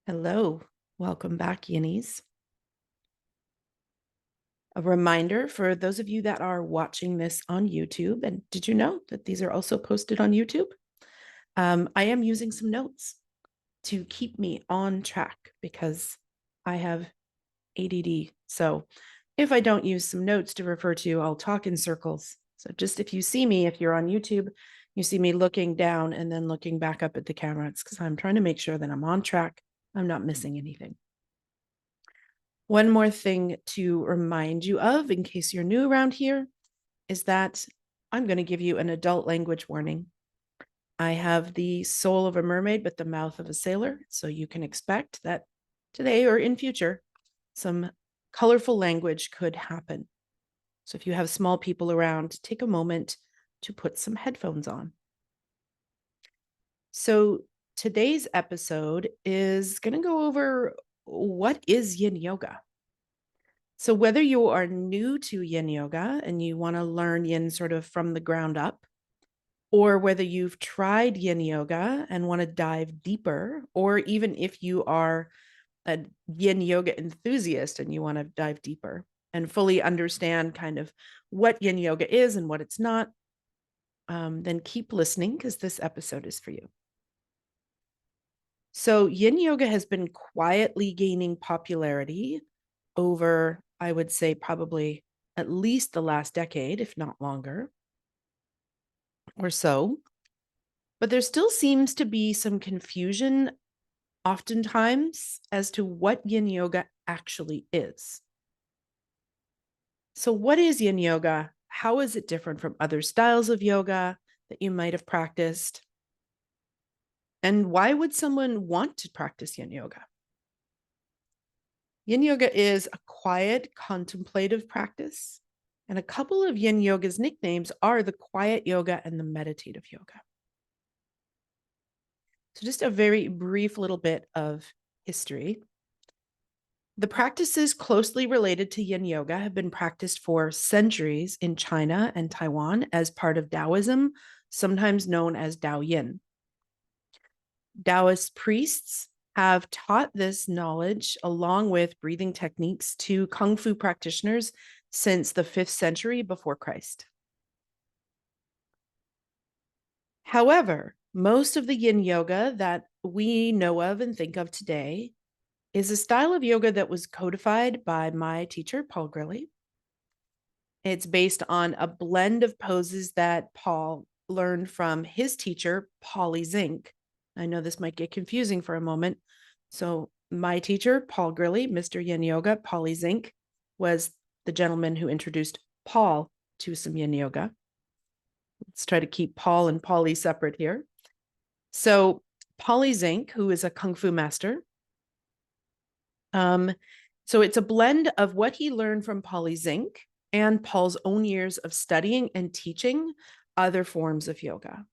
Hello, welcome back, Yinnies. A reminder for those of you that are watching this on YouTube, and did you know that these are also posted on YouTube? I am using some notes to keep me on track because I have ADD. So if I don't use some notes to refer to, I'll talk in circles. So just if you see me, if you're on YouTube, you see me looking down and then looking back up at the camera, it's because I'm trying to make sure that I'm on track. I'm not missing anything. One more thing to remind you of, in case you're new around here, is that I'm going to give you an adult language warning. I have the soul of a mermaid, but the mouth of a sailor. So you can expect that today or in future, some colorful language could happen. So if you have small people around, take a moment to put some headphones on. So today's episode is going to go over what is Yin Yoga. So whether you are new to Yin Yoga and you want to learn Yin sort of from the ground up, or whether you've tried Yin Yoga and want to dive deeper, or even if you are a Yin Yoga enthusiast and you want to dive deeper and fully understand kind of what Yin Yoga is and what it's not, then keep listening because this episode is for you. So Yin Yoga has been quietly gaining popularity over, I would say, probably at least the last decade, if not longer or so. But there still seems to be some confusion oftentimes as to what Yin Yoga actually is. So, what is Yin Yoga? How is it different from other styles of yoga that you might have practiced? And why would someone want to practice Yin Yoga? Yin Yoga is a quiet, contemplative practice. And a couple of Yin Yoga's nicknames are the quiet yoga and the meditative yoga. So, just a very brief little bit of history. The practices closely related to Yin Yoga have been practiced for centuries in China and Taiwan as part of Taoism, sometimes known as Dao Yin. Taoist priests have taught this knowledge along with breathing techniques to Kung Fu practitioners since the 5th century before Christ. However, most of the Yin Yoga that we know of and think of today is a style of yoga that was codified by my teacher, Paul Grilly. It's based on a blend of poses that Paul learned from his teacher, Polly Zink. I know this might get confusing for a moment. So my teacher, Paul Grilly, Mr. Yin Yoga, Polly Zink, was the gentleman who introduced Paul to some Yin Yoga. Let's try to keep Paul and Polly separate here. So Polly Zink, who is a Kung Fu master, so it's a blend of what he learned from Polly Zink and Paul's own years of studying and teaching other forms of yoga.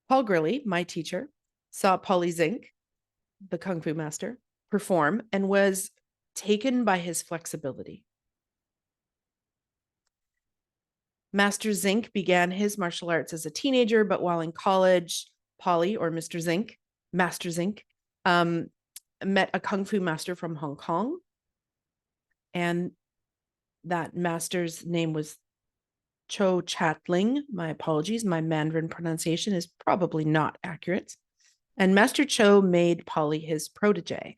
Paul Grilly, my teacher, saw Polly Zink, the Kung Fu master, perform and was taken by his flexibility. Master Zink began his martial arts as a teenager, but while in college, Polly, or Mr. Zink, Master Zink, met a Kung Fu master from Hong Kong. And that master's name was Cho Chatling. My apologies, my Mandarin pronunciation is probably not accurate. And Master Cho made Polly his protege.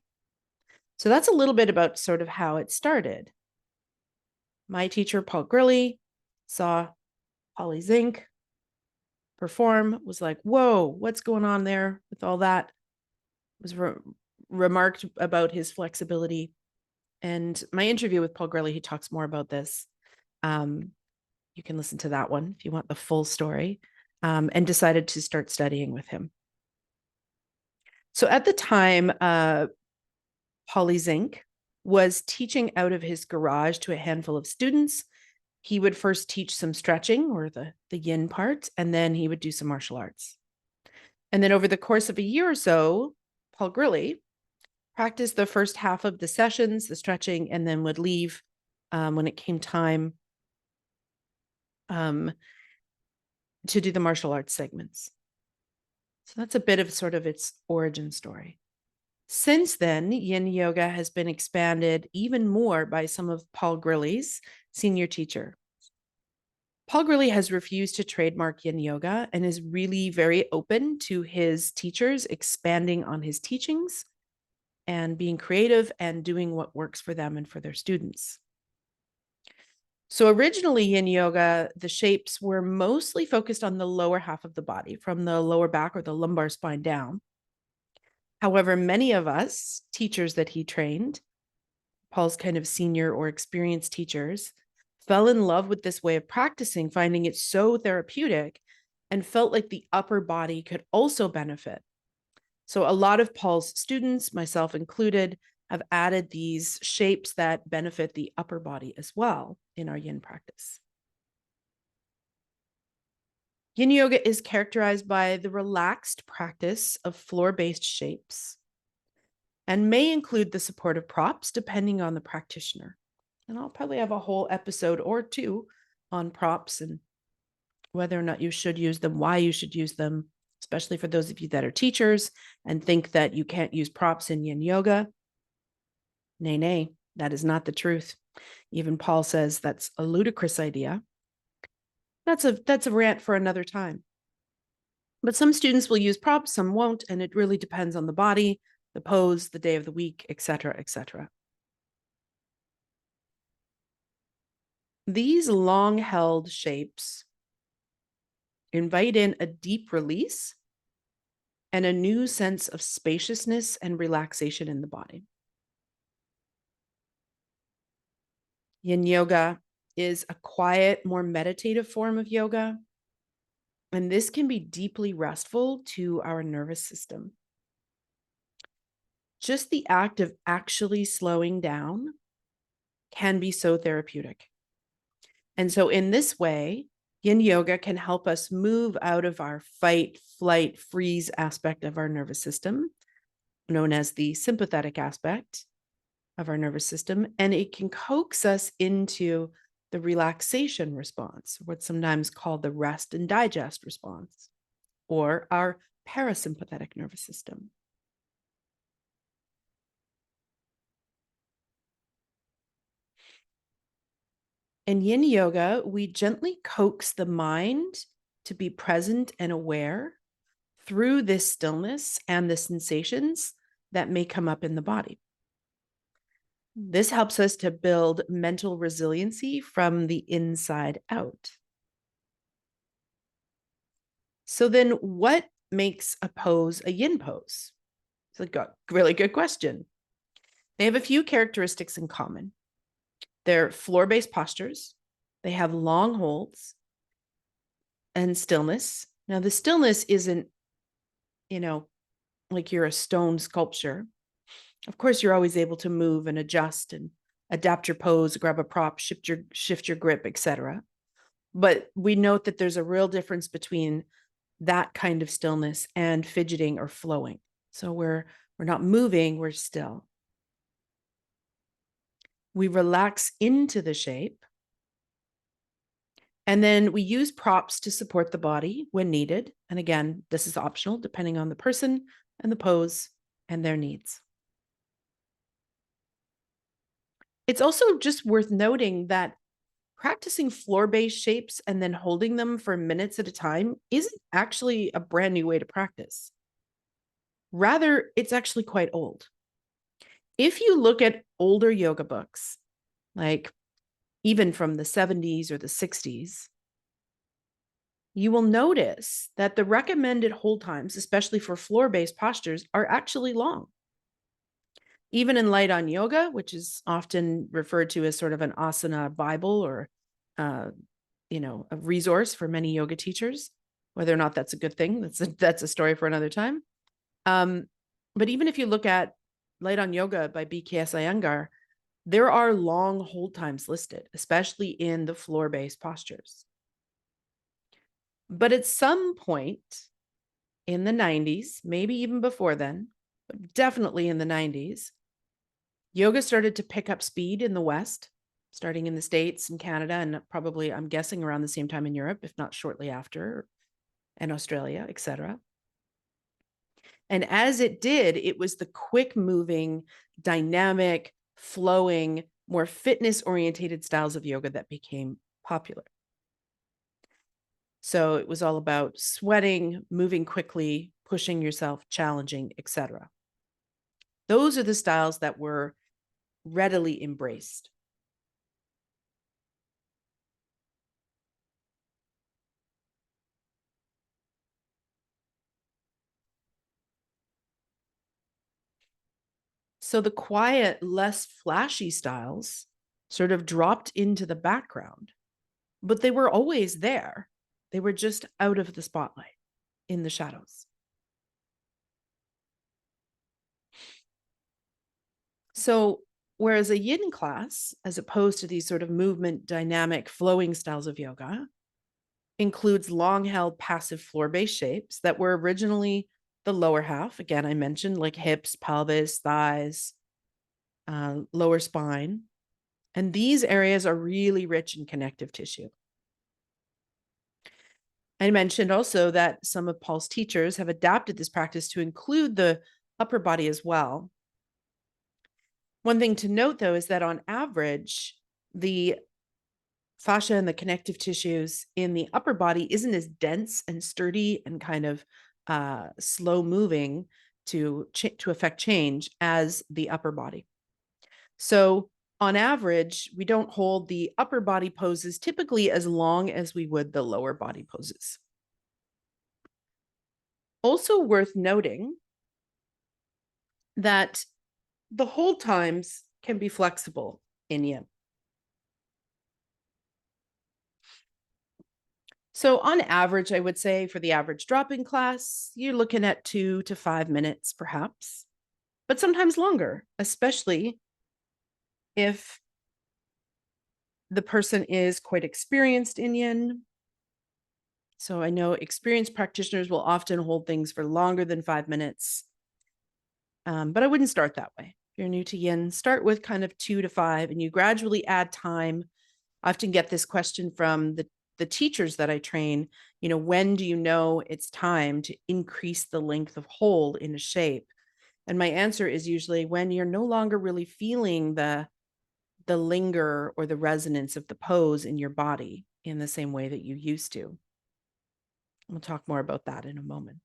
So that's a little bit about sort of how it started. My teacher, Paul Grilly, saw Polly Zink perform, was like, whoa, what's going on there with all that? Was remarked about his flexibility. And my interview with Paul Grilly, he talks more about this. You can listen to that one if you want the full story, and decided to start studying with him. So at the time, Polly Zink was teaching out of his garage to a handful of students. He would first teach some stretching or the yin part, and then he would do some martial arts. And then over the course of a year or so, Paul Grilly practiced the first half of the sessions, the stretching, and then would leave when it came time to do the martial arts segments. So that's a bit of sort of its origin story. Since then, Yin Yoga has been expanded even more by some of Paul Grilly's senior teacher. Paul Grilly has refused to trademark Yin Yoga and is really very open to his teachers expanding on his teachings and being creative and doing what works for them and for their students. So originally Yin Yoga, the shapes were mostly focused on the lower half of the body, from the lower back or the lumbar spine down. However, many of us, teachers that he trained, Paul's kind of senior or experienced teachers, fell in love with this way of practicing, finding it so therapeutic, and felt like the upper body could also benefit. So a lot of Paul's students, myself included, have added these shapes that benefit the upper body as well in our yin practice. Yin yoga is characterized by the relaxed practice of floor-based shapes and may include the support of props depending on the practitioner. And I'll probably have a whole episode or two on props and whether or not you should use them, why you should use them, especially for those of you that are teachers and think that you can't use props in yin yoga. Nay, nay, that is not the truth. Even Paul says that's a ludicrous idea. That's a rant for another time. But some students will use props, some won't, and it really depends on the body, the pose, the day of the week, etc., etc. These long-held shapes invite in a deep release and a new sense of spaciousness and relaxation in the body. Yin yoga is a quiet, more meditative form of yoga, and this can be deeply restful to our nervous system. Just the act of actually slowing down can be so therapeutic. And so in this way, Yin yoga can help us move out of our fight, flight, freeze aspect of our nervous system, known as the sympathetic aspect of our nervous system, and it can coax us into the relaxation response, what's sometimes called the rest and digest response, or our parasympathetic nervous system. In Yin Yoga, we gently coax the mind to be present and aware through this stillness and the sensations that may come up in the body. This helps us to build mental resiliency from the inside out. So then what makes a pose a yin pose? It's a really good question. They have a few characteristics in common. They're floor-based postures. They have long holds and stillness. Now, the stillness isn't, like you're a stone sculpture. Of course, you're always able to move and adjust and adapt your pose, grab a prop, shift your grip, etc. But we note that there's a real difference between that kind of stillness and fidgeting or flowing. So we're not moving, we're still. We relax into the shape. And then we use props to support the body when needed. And again, this is optional depending on the person and the pose and their needs. It's also just worth noting that practicing floor-based shapes and then holding them for minutes at a time isn't actually a brand new way to practice. Rather, it's actually quite old. If you look at older yoga books, like even from the 70s or the 60s, you will notice that the recommended hold times, especially for floor-based postures, are actually long. Even in Light on Yoga, which is often referred to as sort of an asana Bible or, a resource for many yoga teachers, whether or not that's a good thing, that's a story for another time. But even if you look at Light on Yoga by BKS Iyengar, there are long hold times listed, especially in the floor-based postures. But at some point in the 90s, maybe even before then, but definitely in the 90s, yoga started to pick up speed in the West, starting in the States and Canada, and probably, I'm guessing, around the same time in Europe, if not shortly after, and Australia, etc. And as it did, it was the quick moving, dynamic, flowing, more fitness orientated styles of yoga that became popular. So it was all about sweating, moving quickly, pushing yourself, challenging, etc. Those are the styles that were readily embraced. So the quiet, less flashy styles sort of dropped into the background, but they were always there. They were just out of the spotlight, in the shadows. So, whereas a yin class, as opposed to these sort of movement, dynamic, flowing styles of yoga, includes long held passive floor based shapes that were originally the lower half. Again, I mentioned like hips, pelvis, thighs, lower spine. And these areas are really rich in connective tissue. I mentioned also that some of Paul's teachers have adapted this practice to include the upper body as well. One thing to note, though, is that on average, the fascia and the connective tissues in the upper body isn't as dense and sturdy and kind of slow moving to affect change as the upper body. So on average, we don't hold the upper body poses typically as long as we would the lower body poses. Also worth noting that the hold times can be flexible in yin. So on average, I would say for the average drop-in class, you're looking at 2 to 5 minutes perhaps, but sometimes longer, especially if the person is quite experienced in yin. So I know experienced practitioners will often hold things for longer than 5 minutes, but I wouldn't start that way. If you're new to yin, start with kind of 2 to 5, and you gradually add time. I often get this question from the teachers that I train, when do you know it's time to increase the length of hold in a shape? And my answer is usually when you're no longer really feeling the linger or the resonance of the pose in your body in the same way that you used to. We'll talk more about that in a moment.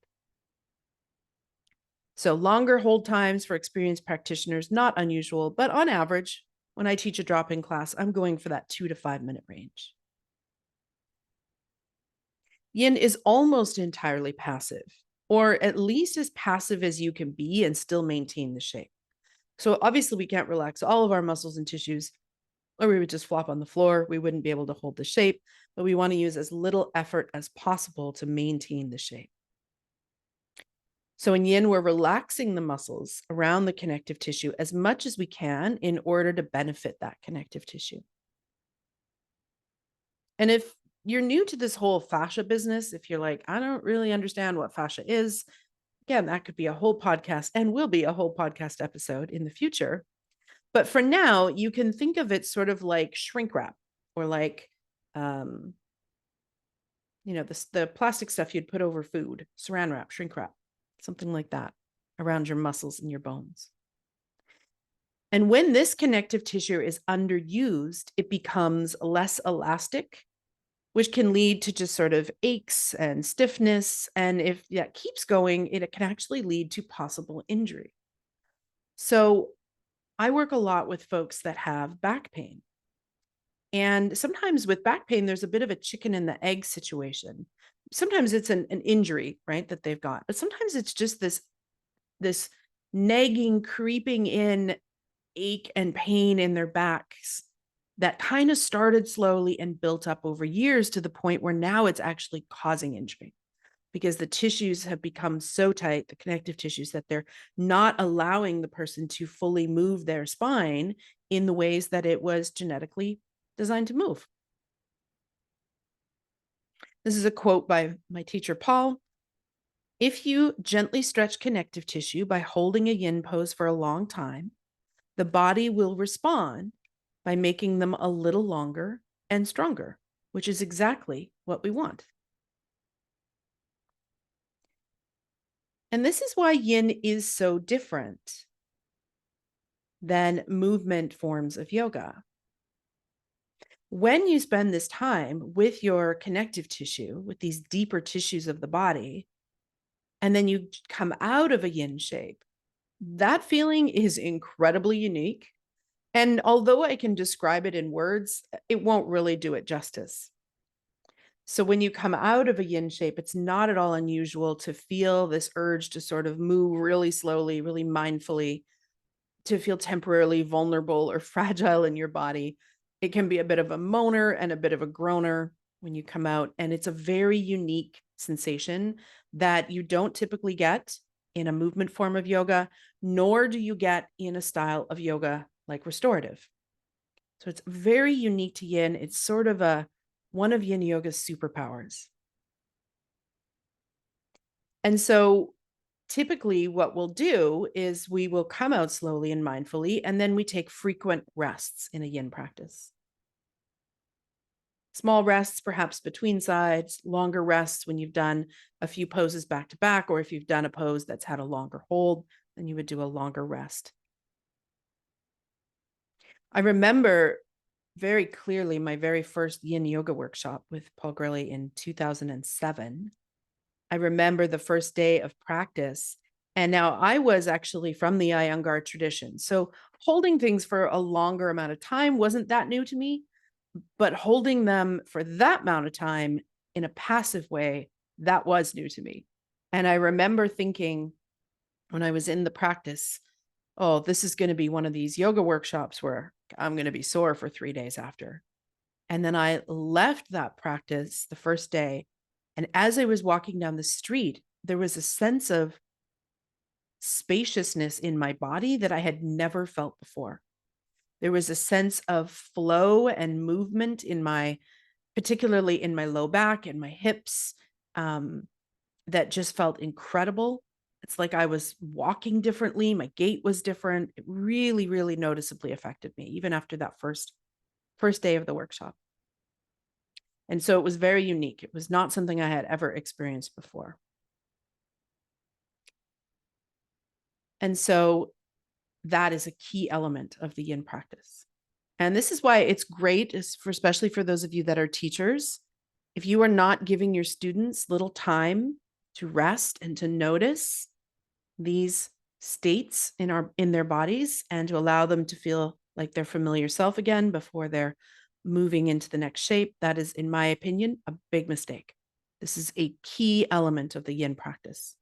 So longer hold times for experienced practitioners, not unusual, but on average, when I teach a drop-in class, I'm going for that 2 to 5 minute range. Yin is almost entirely passive, or at least as passive as you can be and still maintain the shape. So obviously we can't relax all of our muscles and tissues, or we would just flop on the floor. We wouldn't be able to hold the shape, but we want to use as little effort as possible to maintain the shape. So in yin, we're relaxing the muscles around the connective tissue as much as we can in order to benefit that connective tissue. And if you're new to this whole fascia business, if you're like, I don't really understand what fascia is, again, that could be a whole podcast and will be a whole podcast episode in the future. But for now, you can think of it sort of like shrink wrap or like, the plastic stuff you'd put over food, saran wrap, shrink wrap, something like that around your muscles and your bones. And when this connective tissue is underused, it becomes less elastic, which can lead to just sort of aches and stiffness. And if that keeps going, it can actually lead to possible injury. So I work a lot with folks that have back pain. And sometimes with back pain, there's a bit of a chicken and the egg situation. Sometimes it's an injury, right, that they've got, but sometimes it's just this nagging, creeping in ache and pain in their backs that kind of started slowly and built up over years to the point where now it's actually causing injury because the tissues have become so tight, the connective tissues, that they're not allowing the person to fully move their spine in the ways that it was genetically designed to move. This is a quote by my teacher, Paul. If you gently stretch connective tissue by holding a yin pose for a long time, the body will respond by making them a little longer and stronger, which is exactly what we want. And this is why yin is so different than movement forms of yoga. When you spend this time with your connective tissue, with these deeper tissues of the body, and then you come out of a yin shape, that feeling is incredibly unique. And although I can describe it in words, it won't really do it justice. So when you come out of a yin shape, it's not at all unusual to feel this urge to sort of move really slowly, really mindfully, to feel temporarily vulnerable or fragile in your body. It can be a bit of a moaner and a bit of a groaner when you come out. And it's a very unique sensation that you don't typically get in a movement form of yoga, nor do you get in a style of yoga like restorative. So it's very unique to yin. It's sort of one of yin yoga's superpowers. And so typically what we'll do is we will come out slowly and mindfully, and then we take frequent rests in a yin practice. Small rests, perhaps between sides, longer rests when you've done a few poses back to back, or if you've done a pose that's had a longer hold, then you would do a longer rest. I remember very clearly my very first yin yoga workshop with Paul Gurley in 2007. I remember the first day of practice. And now I was actually from the Iyengar tradition. So holding things for a longer amount of time wasn't that new to me, but holding them for that amount of time in a passive way, that was new to me. And I remember thinking when I was in the practice, oh, this is going to be one of these yoga workshops where I'm going to be sore for 3 days after. And then I left that practice the first day. And as I was walking down the street, there was a sense of spaciousness in my body that I had never felt before. There was a sense of flow and movement particularly in my low back and my hips, that just felt incredible. It's like I was walking differently. My gait was different. It really, really noticeably affected me, even after that first day of the workshop. And so it was very unique. It was not something I had ever experienced before. And so that is a key element of the yin practice. And this is why it's great, especially for those of you that are teachers. If you are not giving your students little time to rest and to notice these states in their bodies and to allow them to feel like their familiar self again before they're moving into the next shape, that is, in my opinion, a big mistake. This is a key element of the yin practice.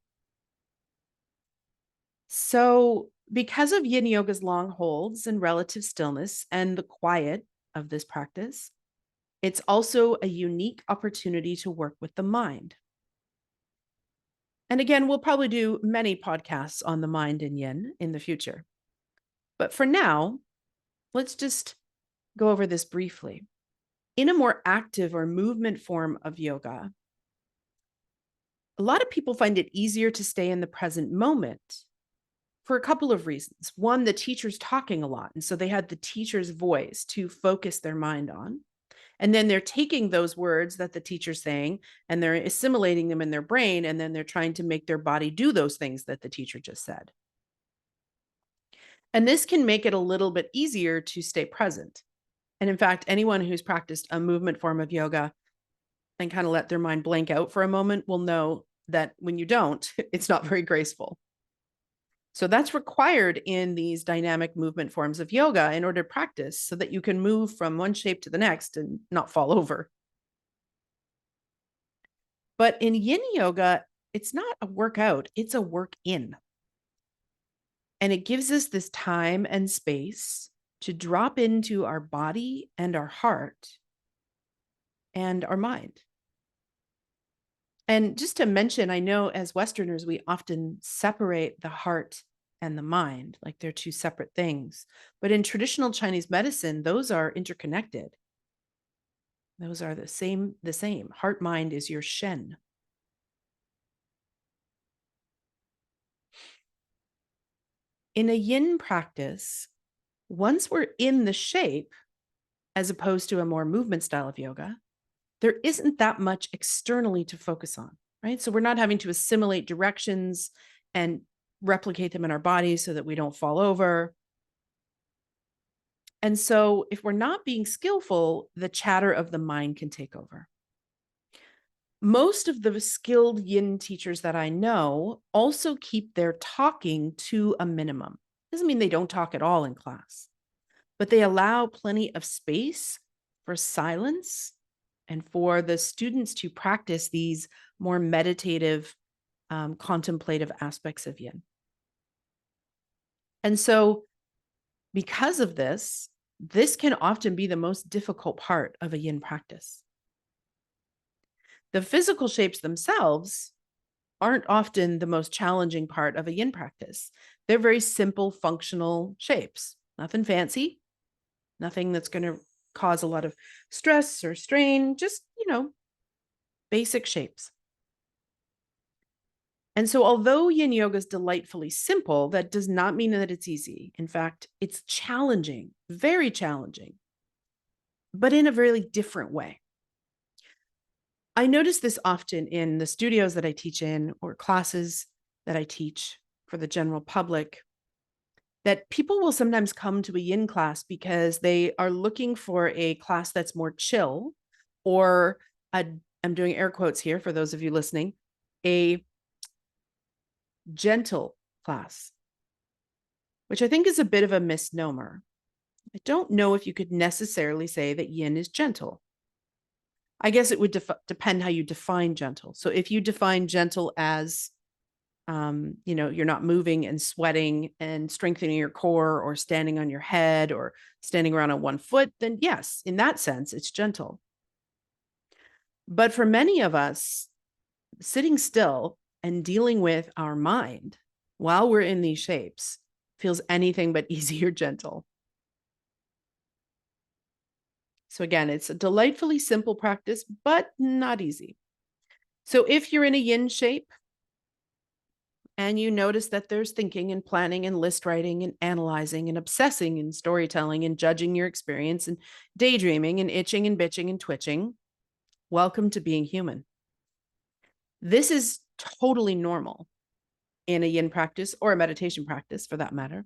So, because of yin yoga's long holds and relative stillness and the quiet of this practice, it's also a unique opportunity to work with the mind. And again, we'll probably do many podcasts on the mind and yin in the future. But for now, let's just go over this briefly. In a more active or movement form of yoga, a lot of people find it easier to stay in the present moment for a couple of reasons. One, the teacher's talking a lot, and so they had the teacher's voice to focus their mind on. And then they're taking those words that the teacher's saying and they're assimilating them in their brain, and then they're trying to make their body do those things that the teacher just said. And this can make it a little bit easier to stay present. And in fact, anyone who's practiced a movement form of yoga and kind of let their mind blank out for a moment will know that when you don't, it's not very graceful. So that's required in these dynamic movement forms of yoga in order to practice so that you can move from one shape to the next and not fall over. But in yin yoga, it's not a workout, it's a work in. And it gives us this time and space to drop into our body and our heart and our mind. And just to mention, I know as Westerners, we often separate the heart and the mind, like they're two separate things. But in traditional Chinese medicine, those are interconnected. Those are the same. Heart mind is your shen. In a yin practice, once we're in the shape, as opposed to a more movement style of yoga, there isn't that much externally to focus on, right? So we're not having to assimilate directions and replicate them in our bodies so that we don't fall over. And so if we're not being skillful, the chatter of the mind can take over. Most of the skilled yin teachers that I know also keep their talking to a minimum. Doesn't mean they don't talk at all in class, but they allow plenty of space for silence and for the students to practice these more meditative, contemplative aspects of yin. And so because of this, this can often be the most difficult part of a yin practice. The physical shapes themselves aren't often the most challenging part of a yin practice. They're very simple, functional shapes, nothing fancy, nothing that's going to cause a lot of stress or strain, just, basic shapes. And so, although yin yoga is delightfully simple, that does not mean that it's easy. In fact, it's challenging, very challenging, but in a really different way. I notice this often in the studios that I teach in or classes that I teach for the general public, that people will sometimes come to a yin class because they are looking for a class that's more chill, or I'm doing air quotes here for those of you listening, a gentle class, which I think is a bit of a misnomer. I don't know if you could necessarily say that yin is gentle. I guess it would depend how you define gentle. So if you define gentle as, you're not moving and sweating and strengthening your core or standing on your head or standing around on one foot, then yes, in that sense, it's gentle. But for many of us, sitting still and dealing with our mind while we're in these shapes feels anything but easy or gentle. So again, it's a delightfully simple practice, but not easy. So if you're in a yin shape and you notice that there's thinking and planning and list writing and analyzing and obsessing and storytelling and judging your experience and daydreaming and itching and bitching and twitching, welcome to being human. This is totally normal in a yin practice or a meditation practice for that matter.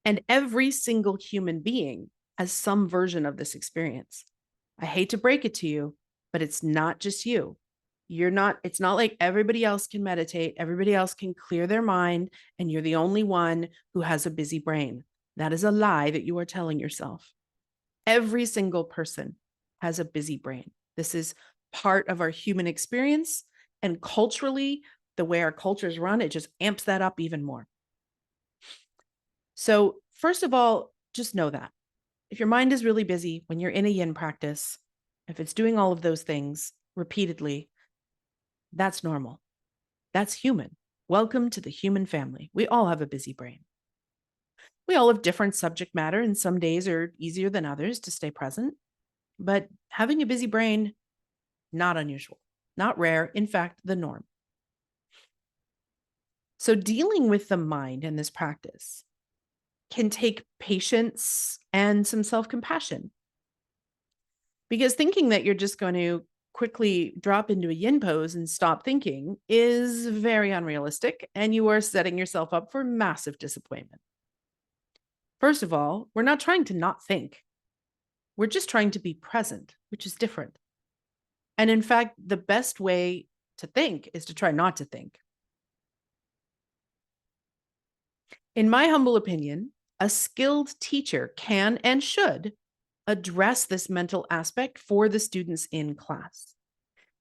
And every single human being has some version of this experience. I hate to break it to you, but it's not just you. It's not like everybody else can meditate, everybody else can clear their mind, and you're the only one who has a busy brain. That is a lie that you are telling yourself. Every single person has a busy brain. This is part of our human experience. And culturally, the way our cultures run, it just amps that up even more. So first of all, just know that if your mind is really busy when you're in a yin practice, if it's doing all of those things repeatedly, that's normal. That's human. Welcome to the human family. We all have a busy brain. We all have different subject matter, and some days are easier than others to stay present. But having a busy brain, not unusual, not rare, in fact, the norm. So dealing with the mind in this practice can take patience and some self-compassion. Because thinking that you're just going to quickly drop into a yin pose and stop thinking is very unrealistic, and you are setting yourself up for massive disappointment. First of all, we're not trying to not think. We're just trying to be present, which is different. And in fact, the best way to think is to try not to think. In my humble opinion, a skilled teacher can and should address this mental aspect for the students in class.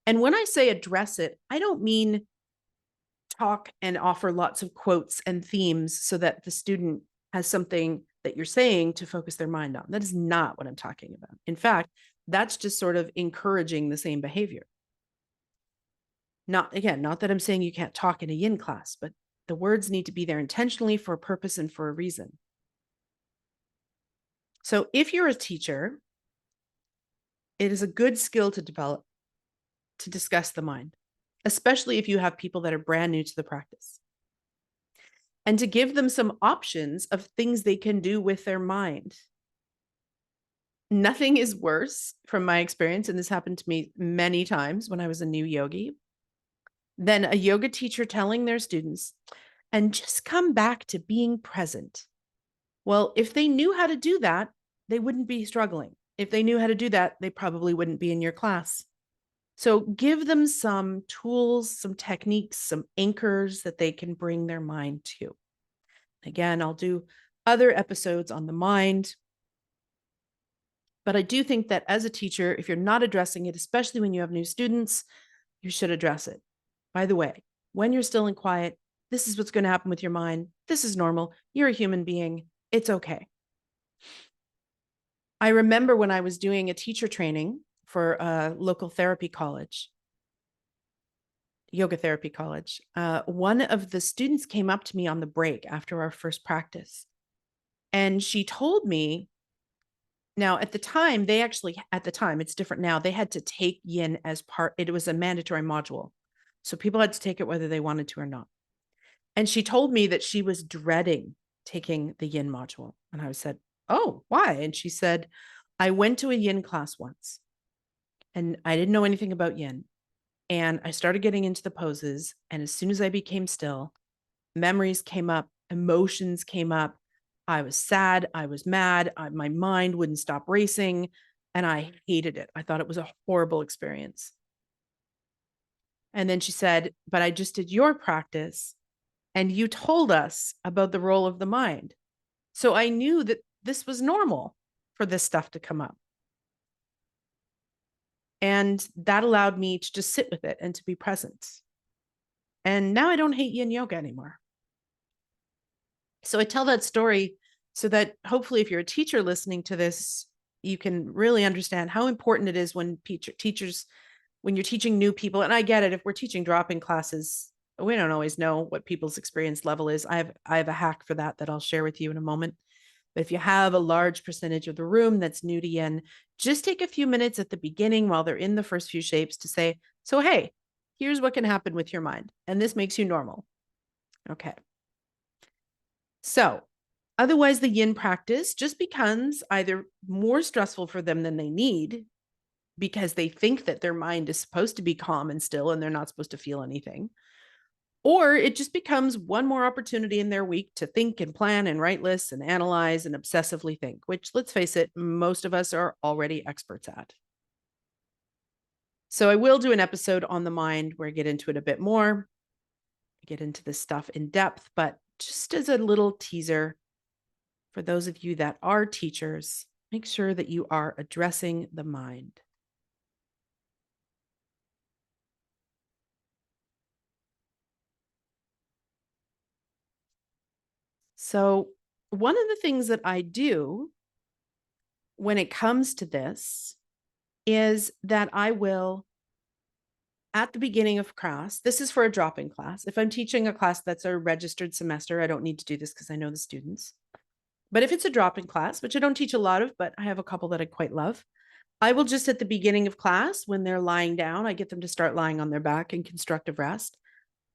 And when I say address it, I don't mean talk and offer lots of quotes and themes so that the student has something that you're saying to focus their mind on. That is not what I'm talking about. In fact, that's just sort of encouraging the same behavior. Not that I'm saying you can't talk in a yin class, but the words need to be there intentionally for a purpose and for a reason. So if you're a teacher, it is a good skill to develop to discuss the mind, especially if you have people that are brand new to the practice, and to give them some options of things they can do with their mind. Nothing is worse from my experience, and this happened to me many times when I was a new yogi, Then a yoga teacher telling their students, and just come back to being present. Well, if they knew how to do that, they wouldn't be struggling. If they knew how to do that, they probably wouldn't be in your class. So give them some tools, some techniques, some anchors that they can bring their mind to. Again, I'll do other episodes on the mind. But I do think that as a teacher, if you're not addressing it, especially when you have new students, you should address it. By the way, when you're still in quiet, this is what's going to happen with your mind. This is normal. You're a human being. It's okay. I remember when I was doing a teacher training for a local therapy college, yoga therapy college, one of the students came up to me on the break after our first practice. And she told me, now at the time, it's different now, they had to take yin as part, it was a mandatory module. So people had to take it whether they wanted to or not. And she told me that she was dreading taking the yin module. And I said, oh, why? And she said, I went to a yin class once and I didn't know anything about yin. And I started getting into the poses. And as soon as I became still, memories came up, emotions came up. I was sad. I was mad. My mind wouldn't stop racing. And I hated it. I thought it was a horrible experience. And then she said, but I just did your practice and you told us about the role of the mind. So I knew that this was normal for this stuff to come up. And that allowed me to just sit with it and to be present. And now I don't hate yin yoga anymore. So I tell that story so that hopefully if you're a teacher listening to this, you can really understand how important it is when teachers, when you're teaching new people, and I get it, if we're teaching drop-in classes, we don't always know what people's experience level is. I have a hack for that I'll share with you in a moment. But if you have a large percentage of the room that's new to yin, just take a few minutes at the beginning while they're in the first few shapes to say, so, hey, here's what can happen with your mind. And this makes you normal. Okay. So otherwise, the yin practice just becomes either more stressful for them than they need because they think that their mind is supposed to be calm and still and they're not supposed to feel anything. Or it just becomes one more opportunity in their week to think and plan and write lists and analyze and obsessively think, which, let's face it, most of us are already experts at. So I will do an episode on the mind where I get into it a bit more, get into this stuff in depth, but just as a little teaser, for those of you that are teachers, make sure that you are addressing the mind. So one of the things that I do when it comes to this is that I will, at the beginning of class, this is for a drop-in class. If I'm teaching a class that's a registered semester, I don't need to do this because I know the students. But if it's a drop-in class, which I don't teach a lot of, but I have a couple that I quite love, I will just at the beginning of class, when they're lying down, I get them to start lying on their back in constructive rest.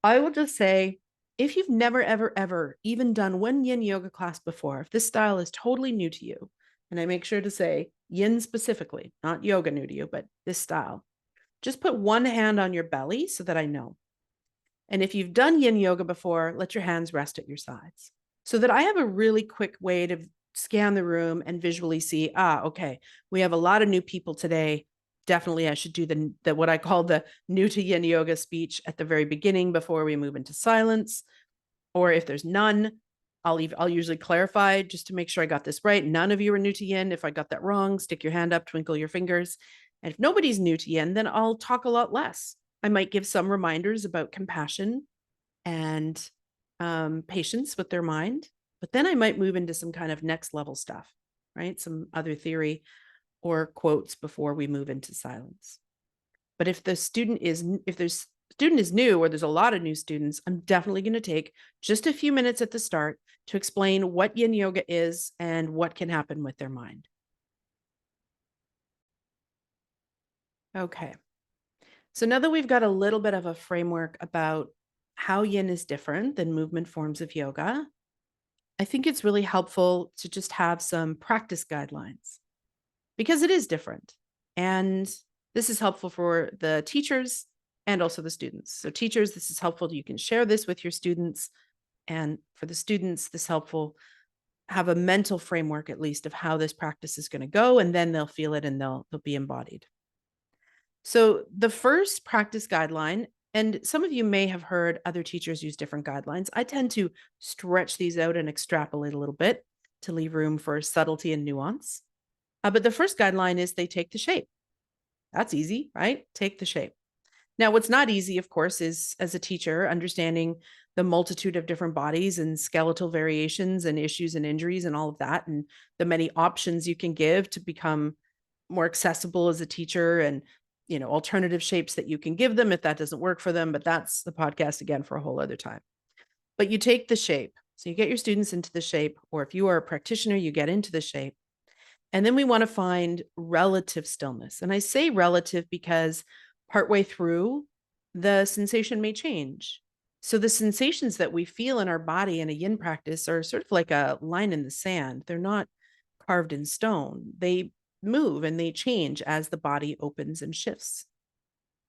I will just say, if you've never, ever, ever even done one yin yoga class before, if this style is totally new to you, and I make sure to say yin specifically, not yoga new to you, but this style, just put one hand on your belly so that I know. And if you've done yin yoga before, let your hands rest at your sides so that I have a really quick way to scan the room and visually see, okay, we have a lot of new people today. Definitely I should do the what I call the new to yin yoga speech at the very beginning before we move into silence. Or if there's none, I'll usually clarify just to make sure I got this right. None of you are new to yin. If I got that wrong, stick your hand up, twinkle your fingers. And if nobody's new to yin, then I'll talk a lot less. I might give some reminders about compassion and patience with their mind, but then I might move into some kind of next level stuff, right? Some other theory or quotes before we move into silence. But if the student is new or there's a lot of new students, I'm definitely going to take just a few minutes at the start to explain what yin yoga is and what can happen with their mind. Okay. So now that we've got a little bit of a framework about how yin is different than movement forms of yoga, I think it's really helpful to just have some practice guidelines because it is different. And this is helpful for the teachers and also the students. So teachers, this is helpful. You can share this with your students. And for the students, this helpful have a mental framework at least of how this practice is going to go, and then they'll feel it and they'll be embodied. So the first practice guideline, and some of you may have heard other teachers use different guidelines. I tend to stretch these out and extrapolate a little bit to leave room for subtlety and nuance. But the first guideline is they take the shape. That's easy, right? Take the shape. Now, what's not easy, of course, is as a teacher, understanding the multitude of different bodies and skeletal variations and issues and injuries and all of that, and the many options you can give to become more accessible as a teacher, and alternative shapes that you can give them if that doesn't work for them. But that's the podcast again for a whole other time. But you take the shape. So you get your students into the shape, or if you are a practitioner, you get into the shape. And then we want to find relative stillness. And I say relative because partway through, the sensation may change. So the sensations that we feel in our body in a yin practice are sort of like a line in the sand. They're not carved in stone. They move and they change as the body opens and shifts.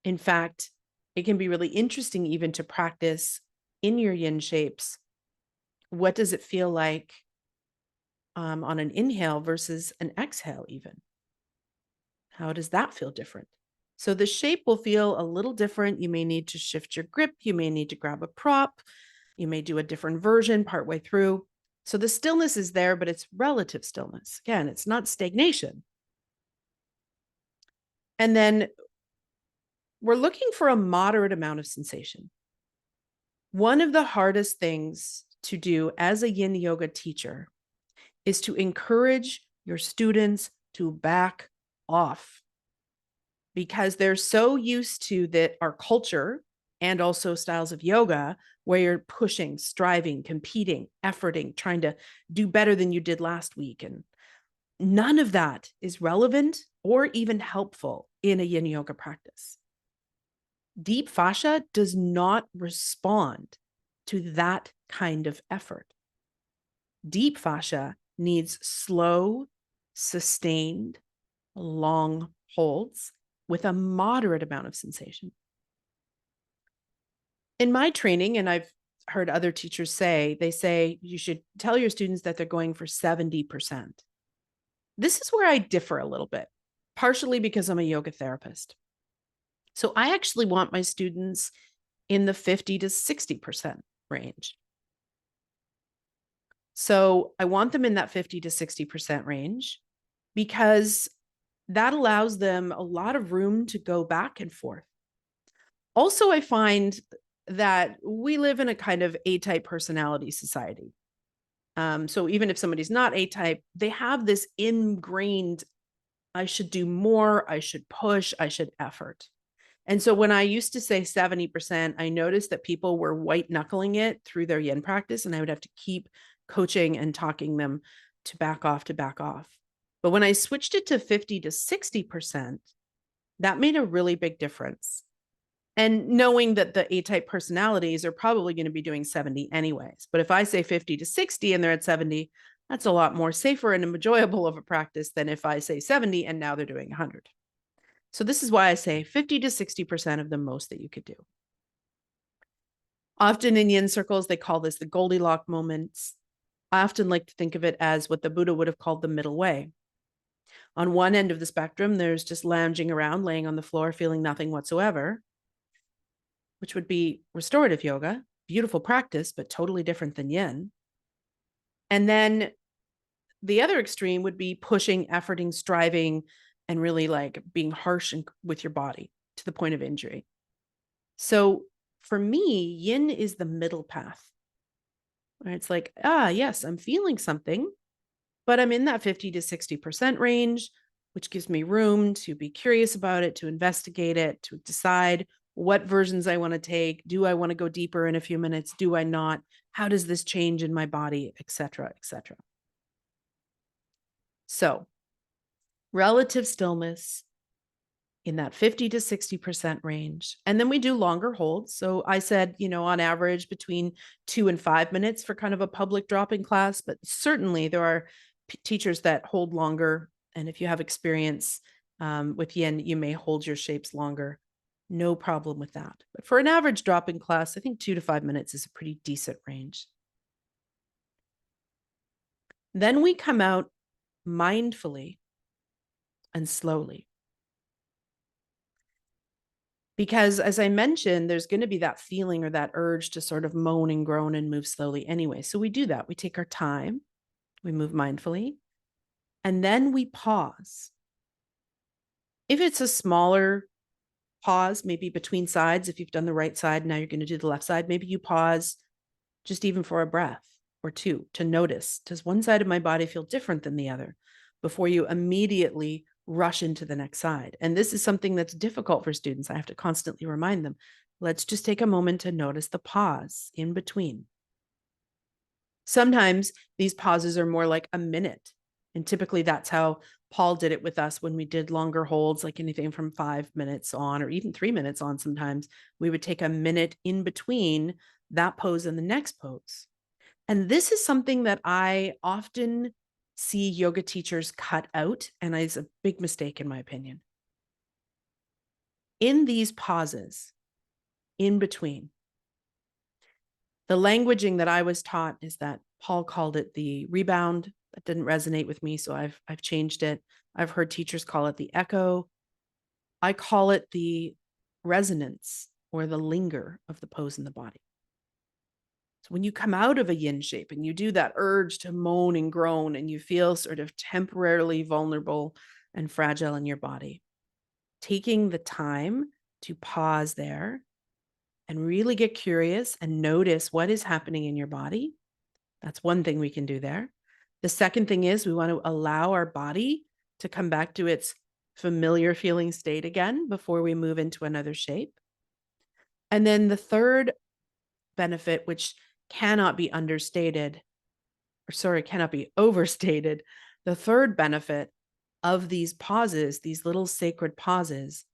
In fact, it can be really interesting even to practice in your yin shapes. What does it feel like on an inhale versus an exhale even? How does that feel different? So the shape will feel a little different. You may need to shift your grip. You may need to grab a prop. You may do a different version partway through. So the stillness is there, but it's relative stillness. Again, it's not stagnation. And then we're looking for a moderate amount of sensation. One of the hardest things to do as a yin yoga teacher is to encourage your students to back off, because they're so used to that our culture and also styles of yoga where you're pushing, striving, competing, efforting, trying to do better than you did last week. And none of that is relevant or even helpful in a yin yoga practice. Deep fascia does not respond to that kind of effort. Deep fascia needs slow, sustained, long holds with a moderate amount of sensation. In my training, and I've heard other teachers say, they say you should tell your students that they're going for 70%. This is where I differ a little bit, partially because I'm a yoga therapist. So I actually want my students in the 50 to 60% range. So I want them in that 50 to 60% range because that allows them a lot of room to go back and forth. Also, I find that we live in a kind of A-type personality society. So even if somebody's not A-type, they have this ingrained, I should do more, I should push, I should effort. And so when I used to say 70%, I noticed that people were white knuckling it through their yin practice, and I would have to keep coaching and talking them to back off, to back off. But when I switched it to 50 to 60%, that made a really big difference. And knowing that the A-type personalities are probably going to be doing 70 anyways. But if I say 50 to 60 and they're at 70, that's a lot more safer and enjoyable of a practice than if I say 70 and now they're doing 100. So this is why I say 50 to 60% of the most that you could do. Often in yin circles, they call this the Goldilocks moments. I often like to think of it as what the Buddha would have called the middle way. On one end of the spectrum, there's just lounging around, laying on the floor, feeling nothing whatsoever, which would be restorative yoga, beautiful practice, but totally different than yin. And then the other extreme would be pushing, efforting, striving, and really like being harsh with your body to the point of injury. So for me, yin is the middle path, where it's like, yes, I'm feeling something, but I'm in that 50 to 60% range, which gives me room to be curious about it, to investigate it, to decide what versions I want to take. Do I want to go deeper in a few minutes? Do I not? How does this change in my body, et cetera, et cetera? So relative stillness in that 50 to 60% range. And then we do longer holds. So I said, on average between 2 and 5 minutes for kind of a public drop-in class, but certainly there are teachers that hold longer. And if you have experience with yin, you may hold your shapes longer. No problem with that. But for an average drop-in class, I think 2 to 5 minutes is a pretty decent range. Then we come out mindfully and slowly. Because as I mentioned, there's going to be that feeling or that urge to sort of moan and groan and move slowly anyway. So we do that. We take our time, we move mindfully, and then we pause. If it's a smaller pause, maybe between sides, if you've done the right side, now you're going to do the left side, maybe you pause just even for a breath or two to notice, does one side of my body feel different than the other, before you immediately rush into the next side. And this is something that's difficult for students. I have to constantly remind them, let's just take a moment to notice the pause in between. Sometimes these pauses are more like a minute. And typically that's how Paul did it with us when we did longer holds, like anything from 5 minutes on, or even 3 minutes on. Sometimes we would take a minute in between that pose and the next pose. And this is something that I often see yoga teachers cut out, and it's a big mistake in my opinion. In these pauses, in between, the languaging that I was taught is that Paul called it the rebound. That didn't resonate with me, so I've changed it. I've heard teachers call it the echo. I call it the resonance or the linger of the pose in the body. So when you come out of a yin shape and you do that urge to moan and groan and you feel sort of temporarily vulnerable and fragile in your body, taking the time to pause there and really get curious and notice what is happening in your body. That's one thing we can do there. The second thing is we want to allow our body to come back to its familiar feeling state again before we move into another shape. And then the third benefit, which cannot be understated, or sorry, cannot be overstated. The third benefit of these pauses, these little sacred pauses,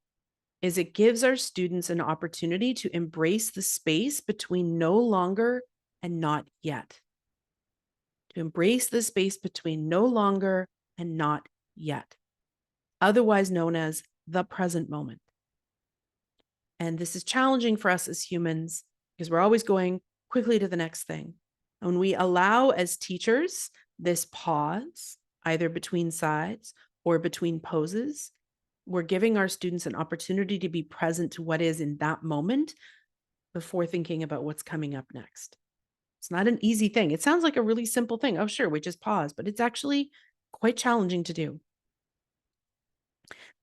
is it gives our students an opportunity to embrace the space between no longer and not yet. To embrace the space between no longer and not yet, otherwise known as the present moment. And this is challenging for us as humans because we're always going quickly to the next thing. And when we allow as teachers this pause, either between sides or between poses, we're giving our students an opportunity to be present to what is in that moment before thinking about what's coming up next. It's not an easy thing. It sounds like a really simple thing. Oh, sure, we just pause, but it's actually quite challenging to do.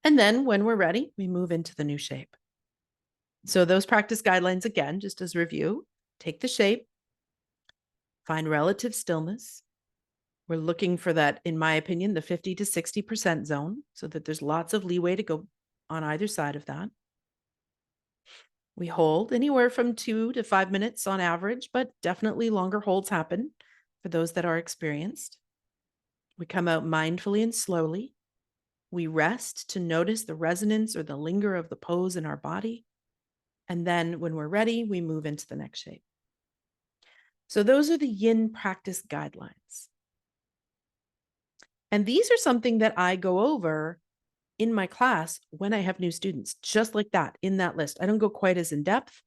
And then when we're ready, we move into the new shape. So those practice guidelines, again, just as review, take the shape, find relative stillness. We're looking for that, in my opinion, the 50 to 60% zone, so that there's lots of leeway to go on either side of that. We hold anywhere from 2 to 5 minutes on average, but definitely longer holds happen for those that are experienced. We come out mindfully and slowly. We rest to notice the resonance or the linger of the pose in our body. And then when we're ready, we move into the next shape. So those are the yin practice guidelines. And these are something that I go over in my class when I have new students, just like that in that list. I don't go quite as in depth,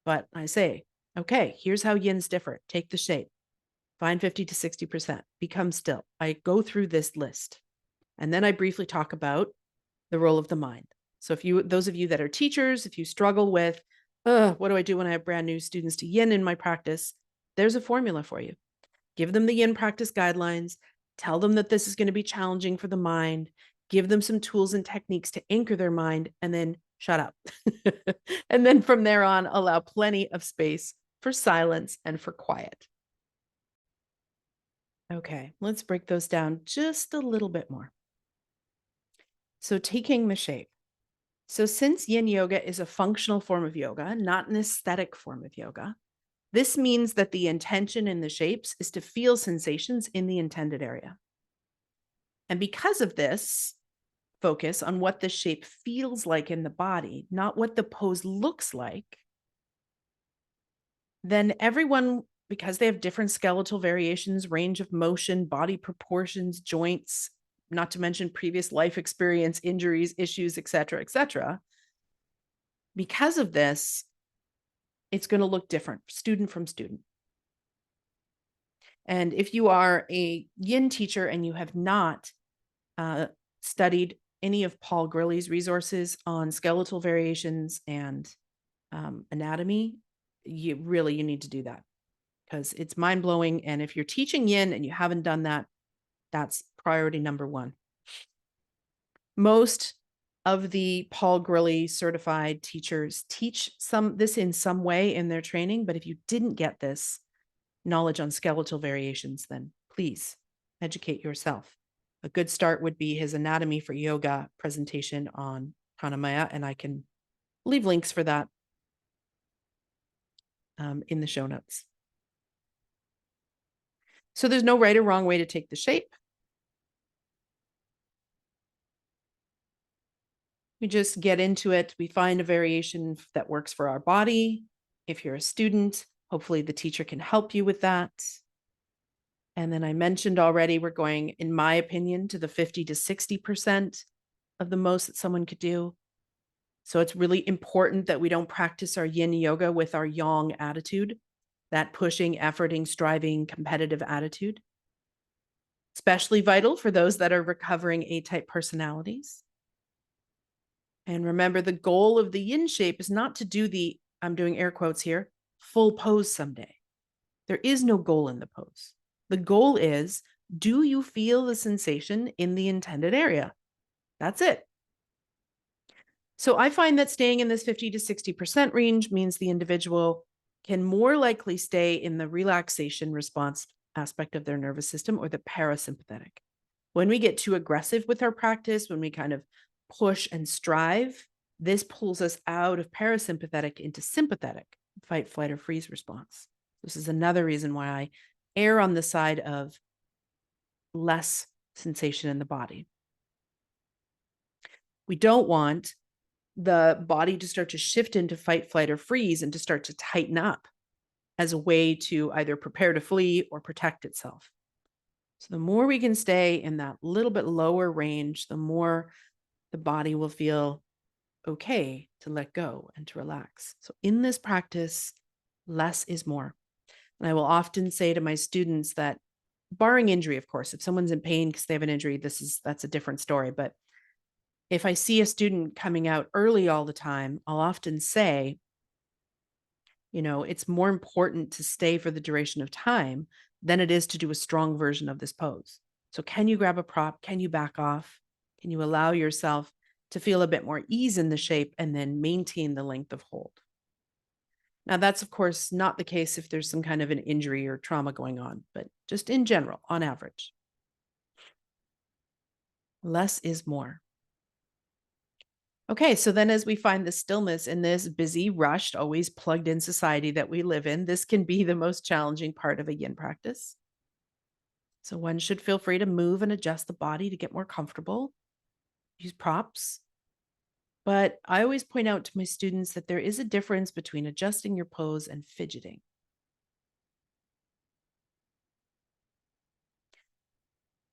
but I say, okay, here's how yin's different. Take the shape, find 50 to 60%, become still. I go through this list. And then I briefly talk about the role of the mind. So if you, those of you that are teachers, if you struggle with, what do I do when I have brand new students to yin in my practice? There's a formula for you. Give them the yin practice guidelines, tell them that this is going to be challenging for the mind, give them some tools and techniques to anchor their mind, and then shut up. And then from there on, allow plenty of space for silence and for quiet. Okay, let's break those down just a little bit more. So taking the shape. So since yin yoga is a functional form of yoga, not an aesthetic form of yoga, this means that the intention in the shapes is to feel sensations in the intended area. And because of this focus on what the shape feels like in the body, not what the pose looks like, then everyone, because they have different skeletal variations, range of motion, body proportions, joints, not to mention previous life experience, injuries, issues, et cetera, Because of this, it's going to look different, student from student. And if you are a yin teacher and you have not studied any of Paul Gurley's resources on skeletal variations and anatomy, you need to do that, because it's mind-blowing. And if you're teaching yin and you haven't done that, that's priority number one. Most of the Paul Gurley certified teachers teach this in some way in their training, but if you didn't get this knowledge on skeletal variations, then please educate yourself. A good start would be his Anatomy for Yoga presentation on pranamaya, and I can leave links for that in the show notes. So there's no right or wrong way to take the shape. We just get into it. We find a variation that works for our body. If you're a student, hopefully the teacher can help you with that. And then I mentioned already, we're going, in my opinion, to the 50 to 60% of the most that someone could do. So it's really important that we don't practice our yin yoga with our yang attitude, that pushing, efforting, striving, competitive attitude. Especially vital for those that are recovering A-type personalities. And remember, the goal of the yin shape is not to do the, I'm doing air quotes here, full pose someday. There is no goal in the pose. The goal is, do you feel the sensation in the intended area? That's it. So I find that staying in this 50 to 60% range means the individual can more likely stay in the relaxation response aspect of their nervous system, or the parasympathetic. When we get too aggressive with our practice, when we kind of push and strive, this pulls us out of parasympathetic into sympathetic, fight, flight, or freeze response. This is another reason why I err on the side of less sensation in the body. We don't want the body to start to shift into fight, flight, or freeze and to start to tighten up as a way to either prepare to flee or protect itself. So the more we can stay in that little bit lower range, the more the body will feel okay to let go and to relax. So in this practice, less is more. And I will often say to my students that, barring injury, of course, if someone's in pain because they have an injury, that's a different story. But if I see a student coming out early all the time, I'll often say, it's more important to stay for the duration of time than it is to do a strong version of this pose. So can you grab a prop? Can you back off? Can you allow yourself to feel a bit more ease in the shape and then maintain the length of hold? Now, that's, of course, not the case if there's some kind of an injury or trauma going on, but just in general, on average. Less is more. Okay, so then as we find the stillness in this busy, rushed, always plugged in society that we live in, this can be the most challenging part of a yin practice. So one should feel free to move and adjust the body to get more comfortable, use props. But I always point out to my students that there is a difference between adjusting your pose and fidgeting.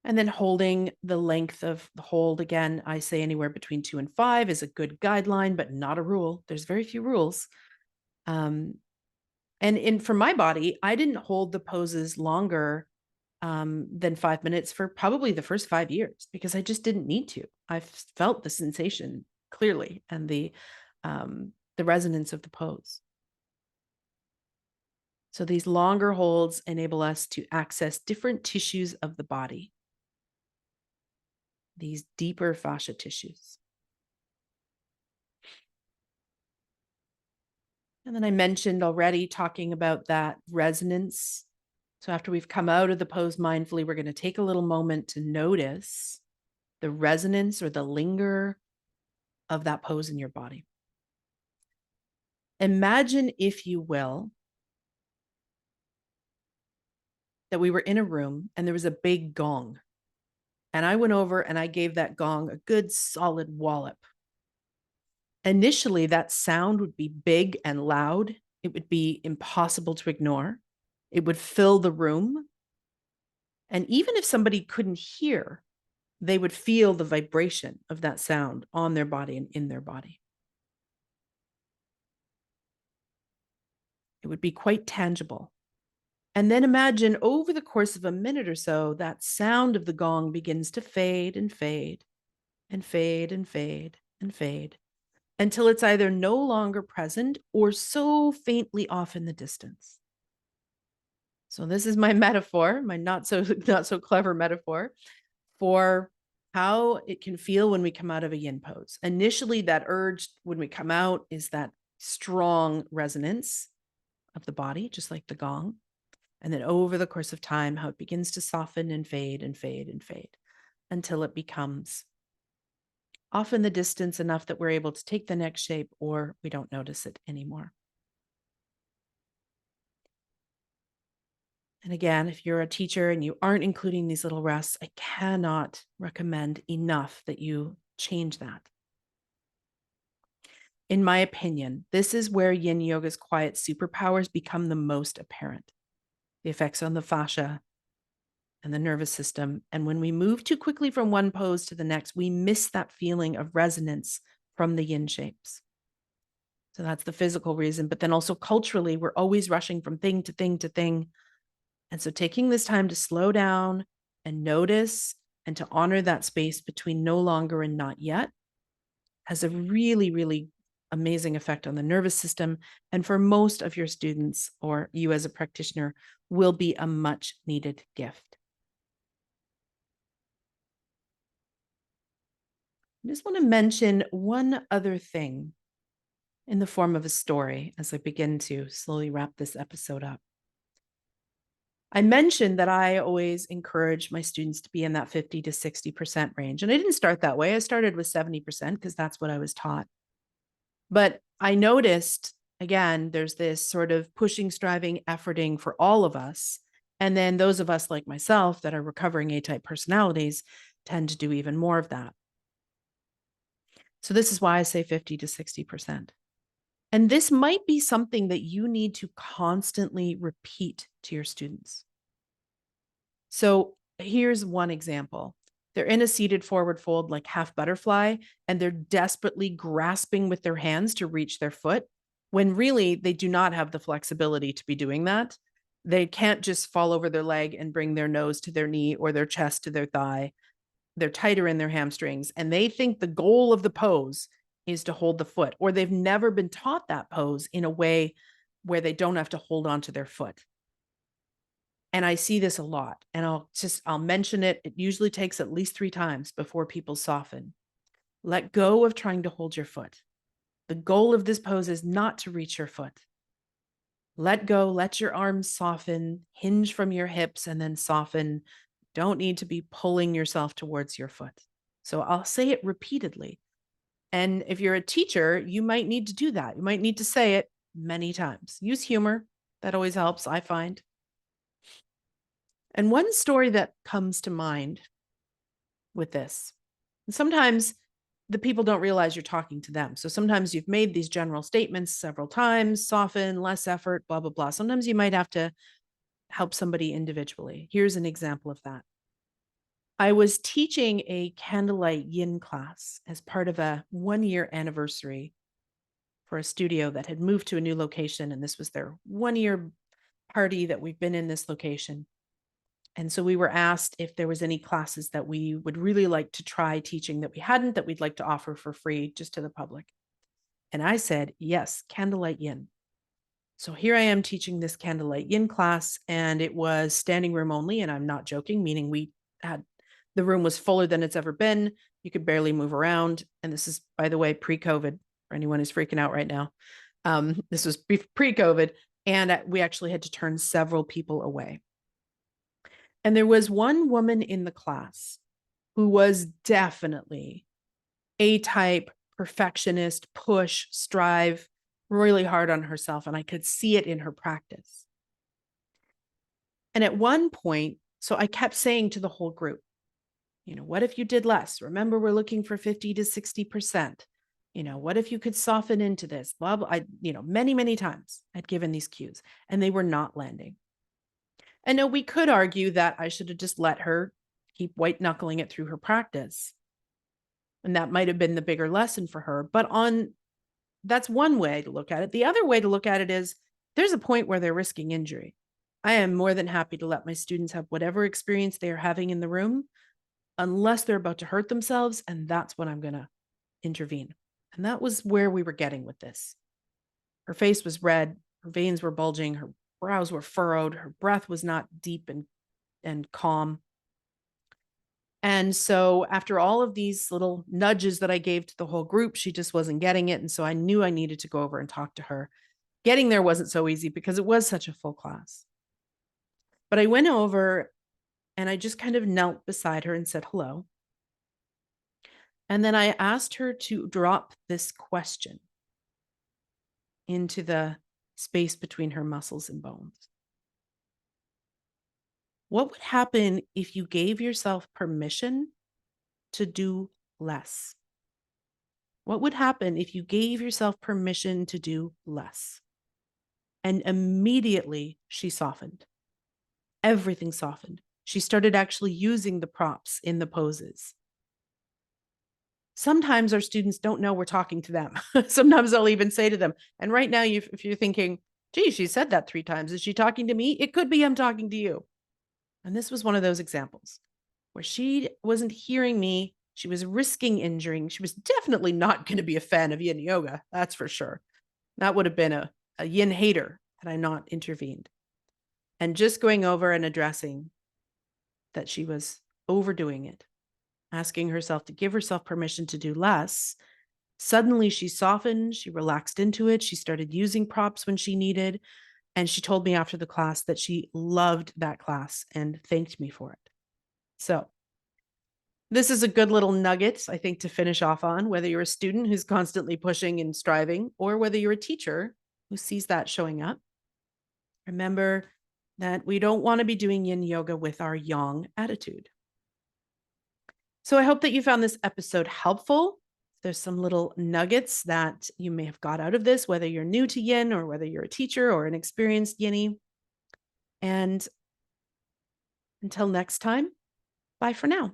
And then holding the length of the hold, again, I say anywhere between 2 and 5 is a good guideline, but not a rule. There's very few rules. And for my body, I didn't hold the poses longer than 5 minutes for probably the first 5 years, because I just didn't need to. I felt the sensation clearly and the resonance of the pose. So these longer holds enable us to access different tissues of the body, these deeper fascia tissues. And then I mentioned already talking about that resonance. So after we've come out of the pose mindfully, we're going to take a little moment to notice the resonance or the linger of that pose in your body. Imagine, if you will, that we were in a room and there was a big gong. And I went over and I gave that gong a good solid wallop. Initially, that sound would be big and loud. It would be impossible to ignore. It would fill the room. And even if somebody couldn't hear, they would feel the vibration of that sound on their body and in their body. It would be quite tangible. And then imagine over the course of a minute or so, that sound of the gong begins to fade and fade and fade and fade and fade until it's either no longer present or so faintly off in the distance. So this is my metaphor, my not so clever metaphor for how it can feel when we come out of a yin pose. Initially, that urge when we come out is that strong resonance of the body, just like the gong. And then over the course of time, how it begins to soften and fade and fade and fade until it becomes off in the distance enough that we're able to take the next shape or we don't notice it anymore. And again, if you're a teacher and you aren't including these little rests, I cannot recommend enough that you change that. In my opinion, this is where Yin Yoga's quiet superpowers become the most apparent. The effects on the fascia and the nervous system. And when we move too quickly from one pose to the next, we miss that feeling of resonance from the yin shapes. So that's the physical reason. But then also culturally, we're always rushing from thing to thing to thing. And so taking this time to slow down and notice and to honor that space between no longer and not yet has a really, really amazing effect on the nervous system. And for most of your students or you as a practitioner will be a much needed gift. I just want to mention one other thing in the form of a story as I begin to slowly wrap this episode up. I mentioned that I always encourage my students to be in that 50 to 60% range. And I didn't start that way. I started with 70% because that's what I was taught. But I noticed, again, there's this sort of pushing, striving, efforting for all of us. And then those of us like myself that are recovering A-type personalities tend to do even more of that. So this is why I say 50 to 60%. And this might be something that you need to constantly repeat to your students. So here's one example. They're in a seated forward fold, like half butterfly, and they're desperately grasping with their hands to reach their foot, when really they do not have the flexibility to be doing that. They can't just fall over their leg and bring their nose to their knee or their chest to their thigh. They're tighter in their hamstrings, and they think the goal of the pose is to hold the foot, or they've never been taught that pose in a way where they don't have to hold on to their foot. And I see this a lot, and I'll mention it. It usually takes at least 3 times before people soften. Let go of trying to hold your foot. The goal of this pose is not to reach your foot. Let go, let your arms soften, hinge from your hips, and then soften. Don't need to be pulling yourself towards your foot. So I'll say it repeatedly. And if you're a teacher, you might need to do that. You might need to say it many times. Use humor. That always helps, I find. And one story that comes to mind with this, and sometimes the people don't realize you're talking to them. So sometimes you've made these general statements several times, soften, less effort, blah, blah, blah. Sometimes you might have to help somebody individually. Here's an example of that. I was teaching a candlelight yin class as part of a 1-year anniversary for a studio that had moved to a new location. And this was their 1-year party that we've been in this location. And so we were asked if there was any classes that we would really like to try teaching that we hadn't, that we'd like to offer for free just to the public. And I said, yes, candlelight yin. So here I am teaching this candlelight yin class, and it was standing room only. And I'm not joking, meaning the room was fuller than it's ever been. You could barely move around. And this is, by the way, pre-COVID, for anyone who's freaking out right now. This was pre-COVID, and we actually had to turn several people away. And there was one woman in the class who was definitely A-type, perfectionist, push, strive, really hard on herself. And I could see it in her practice. And at one point, so I kept saying to the whole group, what if you did less? Remember, we're looking for 50 to 60%. What if you could soften into this? Blah, blah. Many, many times I'd given these cues and they were not landing. And no, we could argue that I should have just let her keep white knuckling it through her practice. And that might have been the bigger lesson for her. But that's one way to look at it. The other way to look at it is there's a point where they're risking injury. I am more than happy to let my students have whatever experience they are having in the room, unless they're about to hurt themselves. And that's when I'm going to intervene. And that was where we were getting with this. Her face was red, her veins were bulging, her brows were furrowed, her breath was not deep and calm. And so after all of these little nudges that I gave to the whole group, she just wasn't getting it. And so I knew I needed to go over and talk to her. Getting there wasn't so easy because it was such a full class. But I went over and I just kind of knelt beside her and said hello. And then I asked her to drop this question into the space between her muscles and bones. What would happen if you gave yourself permission to do less? What would happen if you gave yourself permission to do less? And immediately she softened. Everything softened. She started actually using the props in the poses. Sometimes our students don't know we're talking to them. Sometimes I'll even say to them, and right now, if you're thinking, gee, she said that 3 times. Is she talking to me? It could be I'm talking to you. And this was one of those examples where she wasn't hearing me. She was risking injuring. She was definitely not going to be a fan of Yin Yoga. That's for sure. That would have been a Yin hater had I not intervened. And just going over and addressing that she was overdoing it, asking herself to give herself permission to do less. Suddenly she softened, she relaxed into it. She started using props when she needed. And she told me after the class that she loved that class and thanked me for it. So this is a good little nugget, I think, to finish off on, whether you're a student who's constantly pushing and striving, or whether you're a teacher who sees that showing up. Remember that we don't want to be doing Yin Yoga with our yang attitude. So I hope that you found this episode helpful. There's some little nuggets that you may have got out of this, whether you're new to Yin or whether you're a teacher or an experienced Yinny. And until next time, bye for now.